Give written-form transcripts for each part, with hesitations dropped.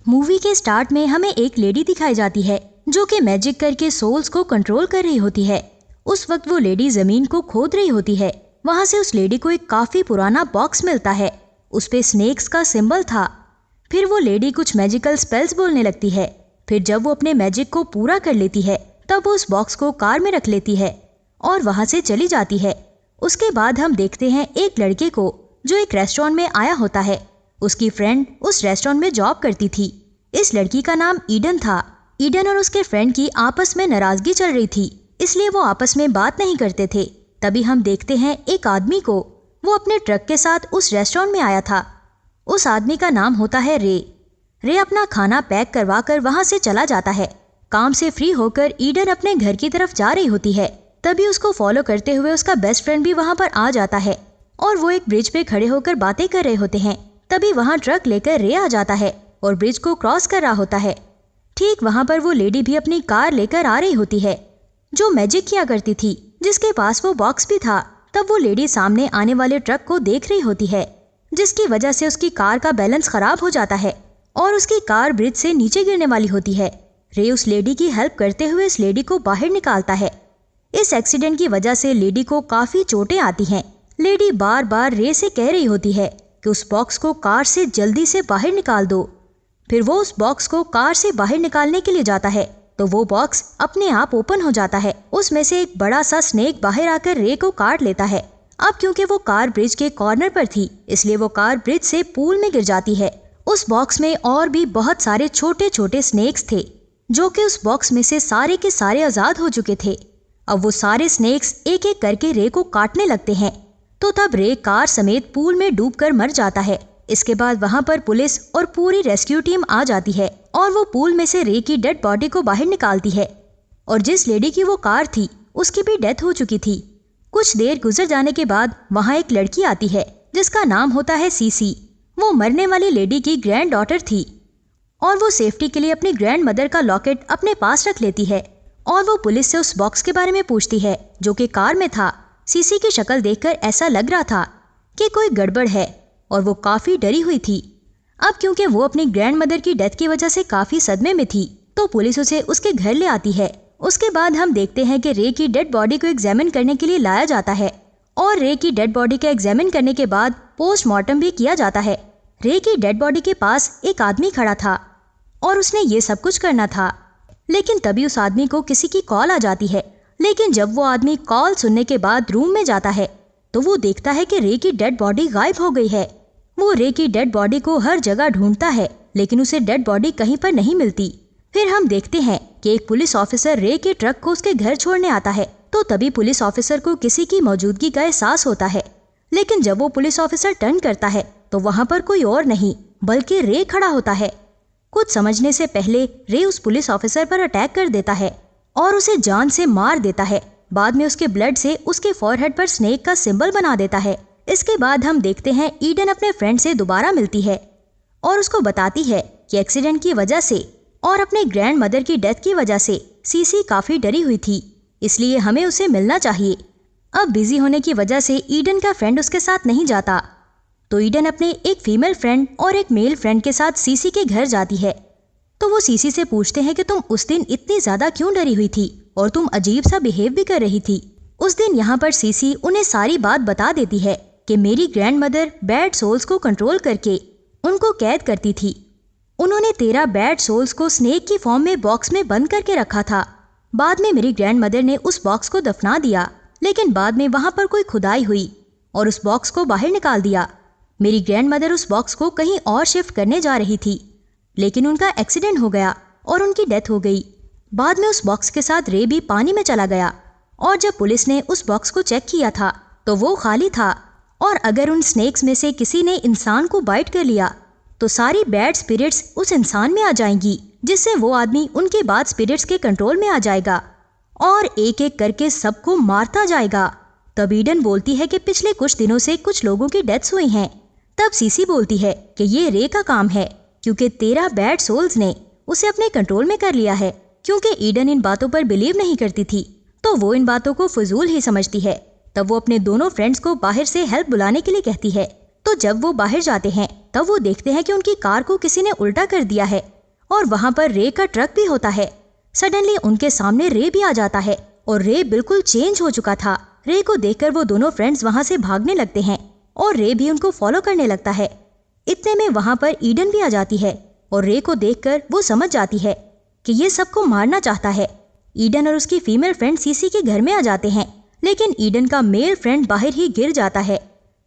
Movie के start में हमें एक लेडी दिखाई जाती है जो कि मैजिक करके सोल्स को कंट्रोल कर रही होती है। उस वक्त वो लेडी जमीन को खोद रही होती है। वहाँ से उस लेडी को एक काफी पुराना बॉक्स मिलता है। उस पे स्नेक्स का सिंबल था। फिर वो लेडी कुछ मैजिकल स्पेल्स बोलने लगती है। फिर जब वो अपने मैजिक को पूरा कर लेती है तब वो उस बॉक्स को कार में रख लेती है और वहाँ से चली जाती है। उसके बाद हम देखते हैं एक लड़के को जो एक रेस्टोरेंट में आया होता है। उसकी फ्रेंड उस रेस्टोरेंट में जॉब करती थी। इस लड़की का नाम ईडन था। ईडन और उसके फ्रेंड की आपस में नाराजगी चल रही थी, इसलिए वो आपस में बात नहीं करते थे। तभी हम देखते हैं एक आदमी को। वो अपने ट्रक के साथ उस रेस्टोरेंट में आया था। उस आदमी का नाम होता है रे। रे अपना खाना पैक करवा कर वहाँ से चला जाता है। काम से फ्री होकर ईडन अपने घर की तरफ जा रही होती है। तभी उसको फॉलो करते हुए उसका बेस्ट फ्रेंड भी वहाँ पर आ जाता है और वो एक ब्रिज पे खड़े होकर बातें कर रहे होते हैं। तभी वहाँ ट्रक लेकर रे आ जाता है और ब्रिज को क्रॉस कर रहा होता है। ठीक वहाँ पर वो लेडी भी अपनी कार लेकर आ रही होती है जो मैजिक किया करती थी, जिसके पास वो बॉक्स भी था। तब वो लेडी सामने आने वाले ट्रक को देख रही होती है, जिसकी वजह से उसकी कार का बैलेंस खराब हो जाता है और उसकी कार ब्रिज से नीचे गिरने वाली होती है। रे उस लेडी की हेल्प करते हुए इस लेडी को बाहर निकालता है। इस एक्सीडेंट की वजह से लेडी को काफी चोटें आती हैं। लेडी बार बार रे से कह रही होती है कि उस बॉक्स को कार से जल्दी से बाहर निकाल दो। फिर वो उस बॉक्स को कार से बाहर निकालने के लिए जाता है तो वो बॉक्स अपने आप ओपन हो जाता है। उसमें से एक बड़ा सा स्नेक बाहर आकर रे को काट लेता है। अब क्योंकि वो कार ब्रिज के कॉर्नर पर थी, इसलिए वो कार ब्रिज से पूल में गिर जाती है। उस बॉक्स में और भी बहुत सारे छोटे छोटे स्नेक्स थे जो कि उस बॉक्स में से सारे के सारे आजाद हो चुके थे। अब वो सारे स्नेक्स एक एक करके रे को काटने लगते हैं। तो तब रे कार समेत पूल में डूबकर मर जाता है। इसके बाद वहां पर पुलिस और पूरी रेस्क्यू टीम आ जाती है और वो पूल में से रे की डेड बॉडी को बाहर निकालती है। और जिस लेडी की वो कार थी उसकी भी डेथ हो चुकी थी। कुछ देर गुजर जाने के बाद वहां एक लड़की आती है जिसका नाम होता है सीसी। वो मरने वाली लेडी की ग्रैंड डॉटर थी और वो सेफ्टी के लिए अपनी ग्रैंड मदर का लॉकेट अपने पास रख लेती है और वो पुलिस से उस बॉक्स के बारे में पूछती है जो कि कार में था। सीसी की शक्ल देखकर ऐसा लग रहा था कि कोई गड़बड़ है और वो काफी डरी हुई थी। अब क्योंकि वो अपनी ग्रैंड मदर की डेथ की वजह से काफी सदमे में थी तो पुलिस उसे उसके घर ले आती है। उसके बाद हम देखते हैं कि रे की डेड बॉडी को एग्जामिन करने के लिए लाया जाता है और रे की डेड बॉडी का एग्जामिन करने के बाद पोस्टमार्टम भी किया जाता है। रे की डेड बॉडी के पास एक आदमी खड़ा था और उसने ये सब कुछ करना था, लेकिन तभी उस आदमी को किसी की कॉल आ जाती है। लेकिन जब वो आदमी कॉल सुनने के बाद रूम में जाता है तो वो देखता है कि रे की डेड बॉडी गायब हो गई है। वो रे की डेड बॉडी को हर जगह ढूंढता है लेकिन उसे डेड बॉडी कहीं पर नहीं मिलती। फिर हम देखते हैं कि एक पुलिस ऑफिसर रे के ट्रक को उसके घर छोड़ने आता है। तो तभी पुलिस ऑफिसर को किसी की मौजूदगी का एहसास होता है, लेकिन जब वो पुलिस ऑफिसर टर्न करता है तो वहाँ पर कोई और नहीं बल्कि रे खड़ा होता है। कुछ समझने से पहले रे उस पुलिस ऑफिसर पर अटैक कर देता है और उसे जान से मार देता है। बाद में उसके ब्लड से उसके फॉरहेड पर स्नेक का सिंबल बना देता है। इसके बाद हम देखते हैं ईडन अपने फ्रेंड से दोबारा मिलती है और उसको बताती है कि एक्सीडेंट की वजह से और अपने ग्रैंड मदर की डेथ की वजह से सीसी काफी डरी हुई थी, इसलिए हमें उसे मिलना चाहिए। अब बिजी होने की वजह से ईडन का फ्रेंड उसके साथ नहीं जाता तो ईडन अपने एक फीमेल फ्रेंड और एक मेल फ्रेंड के साथ सीसी के घर जाती है। तो वो सीसी से पूछते हैं कि तुम उस दिन इतनी ज्यादा क्यों डरी हुई थी और तुम अजीब सा बिहेव भी कर रही थी। उस दिन यहाँ पर सीसी उन्हें सारी बात बता देती है कि मेरी ग्रैंड मदर बैड सोल्स को कंट्रोल करके उनको कैद करती थी। उन्होंने 13 बैड सोल्स को स्नेक की फॉर्म में बॉक्स में बंद करके रखा था। बाद में मेरी ग्रैंड मदर ने उस बॉक्स को दफना दिया, लेकिन बाद में वहां पर कोई खुदाई हुई और उस बॉक्स को बाहर निकाल दिया। मेरी ग्रैंड मदर उस बॉक्स को कहीं और शिफ्ट करने जा रही थी, लेकिन उनका एक्सीडेंट हो गया और उनकी डेथ हो गई। बाद में उस बॉक्स के साथ रे भी पानी में चला गया और जब पुलिस ने उस बॉक्स को चेक किया था तो वो खाली था और अगर उन स्नेक्स में से किसी ने इंसान को बाइट कर लिया तो सारी बैड स्पिरिट्स उस इंसान में आ जाएंगी, जिससे वो आदमी उनके बाद स्पिरिट्स के कंट्रोल में आ जाएगा और एक एक करके सबको मारता जाएगा। तब ईडन बोलती है कि पिछले कुछ दिनों से कुछ लोगों की डेथ्स हुई हैं। तब सीसी बोलती है कि ये रे का काम है क्योंकि 13 बैड सोल्स ने उसे अपने कंट्रोल में कर लिया है। क्योंकि ईडन इन बातों पर बिलीव नहीं करती थी तो वो इन बातों को फजूल ही समझती है। तब वो अपने दोनों फ्रेंड्स को बाहर से हेल्प बुलाने के लिए कहती है। तो जब वो बाहर जाते हैं तब वो देखते हैं कि उनकी कार को किसी ने उल्टा कर दिया है और वहाँ पर रे का ट्रक भी होता है। सडनली उनके सामने रे भी आ जाता है और रे बिल्कुल चेंज हो चुका था। रे को देखकर वो दोनों फ्रेंड्स वहाँ से भागने लगते हैं और रे भी उनको फॉलो करने लगता है। इतने में वहाँ पर ईडन भी आ जाती है और रे को देखकर वो समझ जाती है कि ये सबको मारना चाहता है। ईडन और उसकी फीमेल फ्रेंड सीसी के घर में आ जाते हैं, लेकिन ईडन का मेल फ्रेंड बाहर ही गिर जाता है।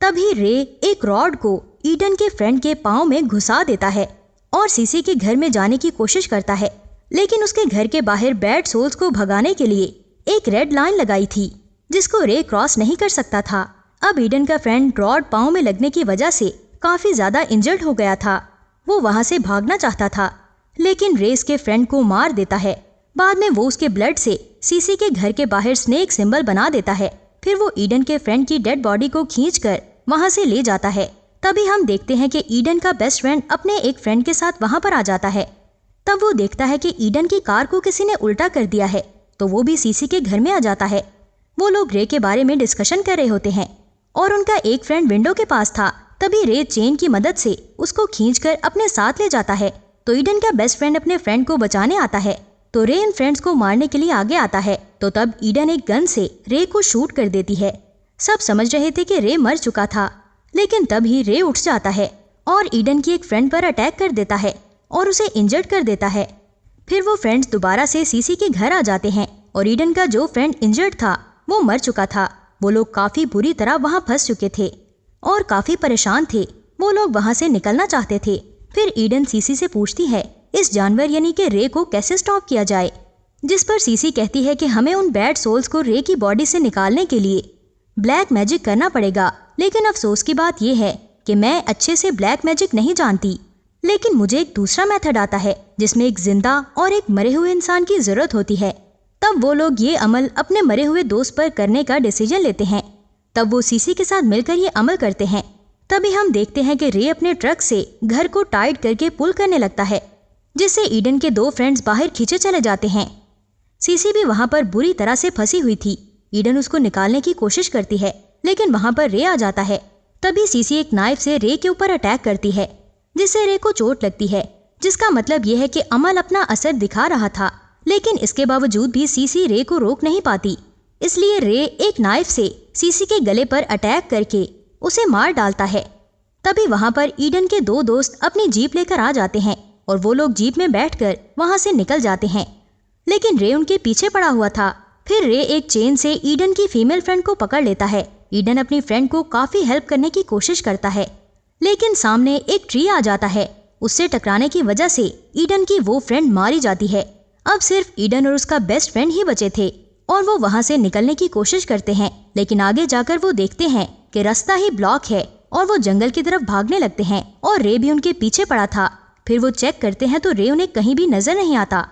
तभी रे एक रॉड को ईडन के फ्रेंड के पाँव में घुसा देता है और सीसी के घर में जाने की कोशिश करता है, लेकिन उसके घर के बाहर बैड सोल्स को भगाने के लिए एक रेड लाइन लगाई थी जिसको रे क्रॉस नहीं कर सकता था। अब ईडन का फ्रेंड रॉड पाँव में लगने की वजह से काफी ज्यादा इंजर्ड हो गया था। वो वहां से भागना चाहता था, लेकिन रे उसके फ्रेंड को मार देता है। बाद में वो उसके ब्लड से सीसी के घर के बाहर स्नेक सिंबल बना देता है। फिर वो ईडन के फ्रेंड की डेड बॉडी को खींचकर वहां से ले जाता है। तभी हम देखते हैं कि ईडन का बेस्ट फ्रेंड अपने एक फ्रेंड के साथ वहां पर आ जाता है। तब वो देखता है कि ईडन की कार को किसी ने उल्टा कर दिया है, तो वो भी सीसी के घर में आ जाता है। वो लोग रे के बारे में डिस्कशन कर रहे होते हैं और उनका एक फ्रेंड विंडो के पास था। तभी रे चेन की मदद से उसको खींचकर अपने साथ ले जाता है। तो ईडन का बेस्ट फ्रेंड अपने फ्रेंड को बचाने आता है, तो रे इन फ्रेंड्स को मारने के लिए आगे आता है। तो तब ईडन एक गन से रे को शूट कर देती है। सब समझ रहे थे कि रे मर चुका था, लेकिन तभी रे उठ जाता है और ईडन की एक फ्रेंड पर अटैक कर देता है और उसे इंजर्ड कर देता है। फिर वो फ्रेंड्स दोबारा से सीसी के घर आ जाते हैं और ईडन का जो फ्रेंड इंजर्ड था वो मर चुका था। वो लोग काफी बुरी तरह वहां फंस चुके थे और काफी परेशान थे। वो लोग वहां से निकलना चाहते थे। फिर ईडन सीसी से पूछती है इस जानवर यानी कि रे को कैसे स्टॉप किया जाए, जिस पर सीसी कहती है कि हमें उन बैड सोल्स को रे की बॉडी से निकालने के लिए ब्लैक मैजिक करना पड़ेगा। लेकिन अफसोस की बात यह है कि मैं अच्छे से ब्लैक मैजिक नहीं जानती, लेकिन मुझे एक दूसरा मेथड आता है जिसमें एक जिंदा और एक मरे हुए इंसान की जरूरत होती है। तब वो लोग ये अमल अपने मरे हुए दोस्त पर करने का डिसीजन लेते हैं। तब वो सीसी के साथ मिलकर ये अमल करते हैं। तभी हम देखते हैं कि रे अपने ट्रक से घर को टाइट करके पुल करने लगता है, जिससे ईडन के दो फ्रेंड्स बाहर खींचे चले जाते हैं। सीसी भी वहां पर बुरी तरह से फंसी हुई थी। ईडन उसको निकालने की कोशिश करती है, लेकिन वहां पर रे आ जाता है। तभी सीसी एक नाइफ से रे के ऊपर अटैक करती है, जिससे रे को चोट लगती है, जिसका मतलब यह है कि अमल अपना असर दिखा रहा था। लेकिन इसके बावजूद भी सीसी रे को रोक नहीं पाती, इसलिए रे एक नाइफ से सीसी के गले पर अटैक करके उसे मार डालता है। तभी वहां पर ईडन के दो दोस्त अपनी जीप लेकर आ जाते हैं और वो लोग जीप में बैठकर वहां से निकल जाते हैं, लेकिन रे उनके पीछे पड़ा हुआ था। फिर रे एक चेन से ईडन की फीमेल फ्रेंड को पकड़ लेता है। ईडन अपनी फ्रेंड को काफी हेल्प करने की कोशिश करता है, लेकिन सामने एक ट्री आ जाता है। उससे टकराने की वजह से ईडन की वो फ्रेंड मारी जाती है। अब सिर्फ ईडन और उसका बेस्ट फ्रेंड ही बचे थे और वो वहां से निकलने की कोशिश करते हैं, लेकिन आगे जाकर वो देखते हैं कि रास्ता ही ब्लॉक है और वो जंगल की तरफ भागने लगते हैं और रे भी उनके पीछे पड़ा था। फिर वो चेक करते हैं तो रे उन्हें कहीं भी नजर नहीं आता।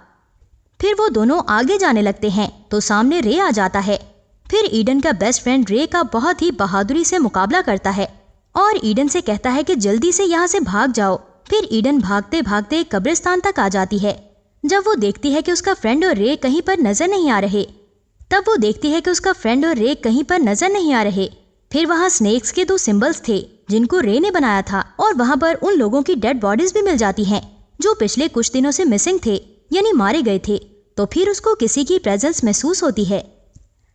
फिर वो दोनों आगे जाने लगते हैं तो सामने रे आ जाता है। फिर ईडन का बेस्ट फ्रेंड रे का बहुत ही बहादुरी से मुकाबला करता है और ईडन से कहता है कि जल्दी से यहाँ से भाग जाओ। फिर ईडन भागते भागते कब्रिस्तान तक आ जाती है। जब वो देखती है कि उसका फ्रेंड और रे कहीं पर नजर नहीं आ रहे, फिर वहाँ स्नेक्स के 2 सिंबल्स थे जिनको रे ने बनाया था और वहाँ पर उन लोगों की डेड बॉडीज भी मिल जाती हैं जो पिछले कुछ दिनों से मिसिंग थे, यानी मारे गए थे। तो फिर उसको किसी की प्रेजेंस महसूस होती है।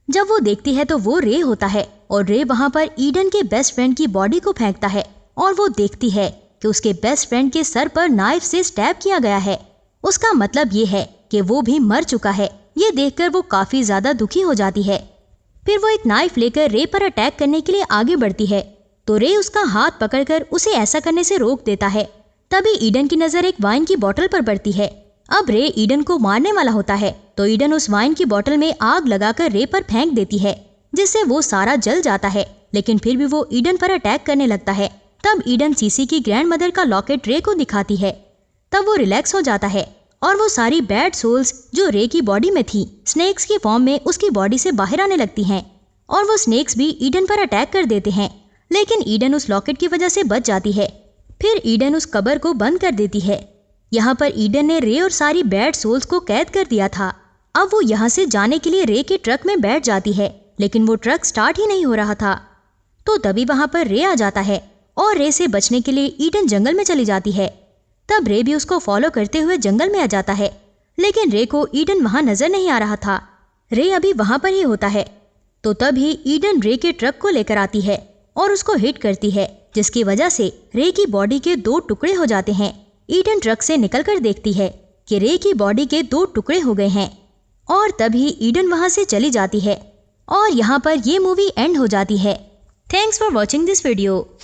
जब वो देखती है तो वो रे होता है और रे वहाँ पर ईडन के बेस्ट फ्रेंड की बॉडी को फेंकता है और वो देखती है कि उसके बेस्ट फ्रेंड के सर पर नाइफ से स्टैब किया गया है। उसका मतलब ये है कि वो भी मर चुका है। ये देखकर वो काफी ज्यादा दुखी हो जाती है। फिर वो एक नाइफ लेकर रे पर अटैक करने के लिए आगे बढ़ती है, तो रे उसका हाथ पकड़कर उसे ऐसा करने से रोक देता है। तभी ईडन की नजर एक वाइन की बोतल पर पड़ती है। अब रे ईडन को मारने वाला होता है, तो ईडन उस वाइन की बोतल में आग लगाकर रे पर फेंक देती है, जिससे वो सारा जल जाता है। लेकिन फिर भी वो ईडन पर अटैक करने लगता है। तब ईडन सीसी की ग्रैंड मदर का लॉकेट रे को दिखाती है। तब वो रिलैक्स हो जाता है और वो सारी बैड सोल्स जो रे की बॉडी में थी स्नेक्स की फॉर्म में उसकी बॉडी से बाहर आने लगती हैं और वो स्नेक्स भी ईडन पर अटैक कर देते हैं। लेकिन ईडन उस लॉकेट की वजह से बच जाती है। फिर ईडन उस कब्र को बंद कर देती है। यहाँ पर ईडन ने रे और सारी बैड सोल्स को कैद कर दिया था। अब वो यहाँ से जाने के लिए रे के ट्रक में बैठ जाती है, लेकिन वो ट्रक स्टार्ट ही नहीं हो रहा था। तो तभी वहाँ पर रे आ जाता है और रे से बचने के लिए ईडन जंगल में चली जाती है। तब रे भी उसको फॉलो करते हुए जंगल में आ जाता है, लेकिन रे को ईडन वहां नजर नहीं आ रहा था। रे अभी वहां पर ही होता है। तो तभी ईडन रे के ट्रक को लेकर आती है और उसको हिट करती है, जिसकी वजह से रे की बॉडी के 2 टुकड़े हो जाते हैं। ईडन ट्रक से निकलकर देखती है कि रे की बॉडी के 2 टुकड़े हो गए हैं और तभी ईडन वहां से चली जाती है और यहाँ पर ये मूवी एंड हो जाती है। Thanks for watching this video.